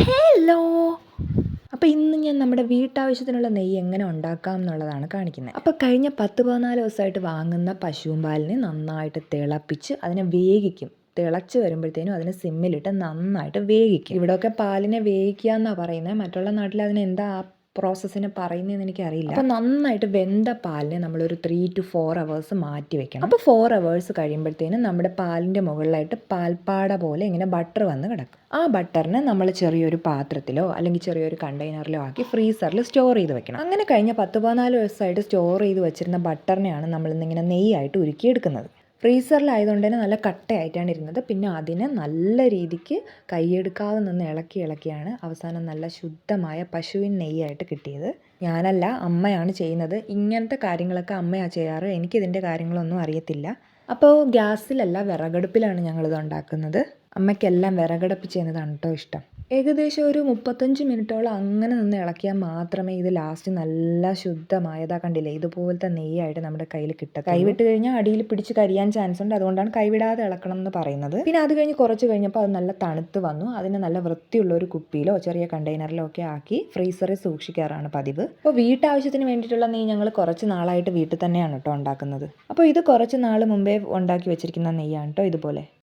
Hello. അപ്പോൾ ഇന്ന് ഞാൻ നമ്മുടെ വീട്ടാവശ്യത്തിനുള്ള നെയ്യ് എങ്ങനെ ഉണ്ടാക്കാം എന്നുള്ളതാണ് കാണിക്കുന്നത്. അപ്പോൾ കഴിഞ്ഞ 10-14 ദിവസമായിട്ട് വാങ്ങുന്ന പശുവും പാലിനെ നന്നായിട്ട് തിളപ്പിച്ച് അതിനെ വേവിക്കും. തിളച്ച് വരുമ്പോഴത്തേനും അതിനെ സിമ്മിലിട്ട് നന്നായിട്ട് വേവിക്കും. ഇവിടെയൊക്കെ പാലിനെ വേവിക്കുക എന്നാണ് പറയുന്നത്. മറ്റുള്ള നാട്ടിൽ അതിന് എന്താ പ്രോസസ്സിന് പറയുന്നതെന്ന് എനിക്കറിയില്ല. അപ്പോൾ നന്നായിട്ട് വെന്ത പാലിനെ നമ്മളൊരു 3 to 4 hours മാറ്റി വെക്കണം. അപ്പോൾ 4 hours കഴിയുമ്പോഴത്തേനും നമ്മുടെ പാലിൻ്റെ മുകളിലായിട്ട് പാൽപ്പാട പോലെ ഇങ്ങനെ ബട്ടർ വന്ന് കിടക്കും. ആ ബട്ടറിനെ നമ്മൾ ചെറിയൊരു പാത്രത്തിലോ അല്ലെങ്കിൽ ചെറിയൊരു കണ്ടെയ്നറിലോ ആക്കി ഫ്രീസറിൽ സ്റ്റോർ ചെയ്ത് വെക്കണം. അങ്ങനെ കഴിഞ്ഞ 10-14 ദിവസമായിട്ട് സ്റ്റോർ ചെയ്ത് വെച്ചിരുന്ന ബട്ടറിനെയാണ് നമ്മളിന്നിങ്ങനെ നെയ്യായിട്ട് ഉരുക്കിയെടുക്കുന്നത്. ഫ്രീസറിലായതുകൊണ്ട് തന്നെ നല്ല കട്ടയായിട്ടാണ് ഇരുന്നത്. പിന്നെ അതിനെ നല്ല രീതിക്ക് കൈയെടുക്കാതെ നിന്ന് ഇളക്കിയാണ് അവസാനം നല്ല ശുദ്ധമായ പശുവിൻ നെയ്യായിട്ട് കിട്ടിയത്. ഞാനല്ല, അമ്മയാണ് ചെയ്യുന്നത്. ഇങ്ങനത്തെ കാര്യങ്ങളൊക്കെ അമ്മയാണ് ചെയ്യാറ്. എനിക്കിതിൻ്റെ കാര്യങ്ങളൊന്നും അറിയത്തില്ല. അപ്പോൾ ഗ്യാസിലല്ല, വിറകടുപ്പിലാണ് ഞങ്ങളിത് ഉണ്ടാക്കുന്നത്. അമ്മയ്ക്കെല്ലാം വിറകടുപ്പ് ചെയ്യുന്നതാണ് കേട്ടോ ഇഷ്ടം. ഏകദേശം ഒരു 35 മിനിറ്റോളം അങ്ങനെ നിന്ന് ഇളക്കിയാൽ മാത്രമേ ഇത് ലാസ്റ്റ് നല്ല ശുദ്ധമായതാ, കണ്ടില്ലേ, ഇതുപോലത്തെ നെയ്യായിട്ട് നമ്മുടെ കയ്യിൽ കിട്ടുക. കൈവിട്ട് കഴിഞ്ഞാൽ അടിയിൽ പിടിച്ച് കരിയാൻ ചാൻസ് ഉണ്ട്. അതുകൊണ്ടാണ് കൈവിടാതെ ഇളക്കണം എന്ന് പറയുന്നത്. പിന്നെ അത് കഴിഞ്ഞ് കുറച്ച് കഴിഞ്ഞപ്പോൾ അത് നല്ല തണുത്ത് വന്നു. അതിനെ നല്ല വൃത്തിയുള്ള ഒരു കുപ്പിയിലോ ചെറിയ കണ്ടെയ്നറിലോ ഒക്കെ ആക്കി ഫ്രീസറിൽ സൂക്ഷിക്കാറാണ് പതിവ്. അപ്പോൾ വീട്ടാവശ്യത്തിന് വേണ്ടിയിട്ടുള്ള നെയ്യ് ഞങ്ങൾ കുറച്ച് നാളായിട്ട് വീട്ടിൽ തന്നെയാണ് കേട്ടോ ഉണ്ടാക്കുന്നത്. അപ്പോൾ ഇത് കുറച്ച് നാൾ മുമ്പേ ഉണ്ടാക്കി വെച്ചിരിക്കുന്ന നെയ്യാണ് കേട്ടോ ഇതുപോലെ.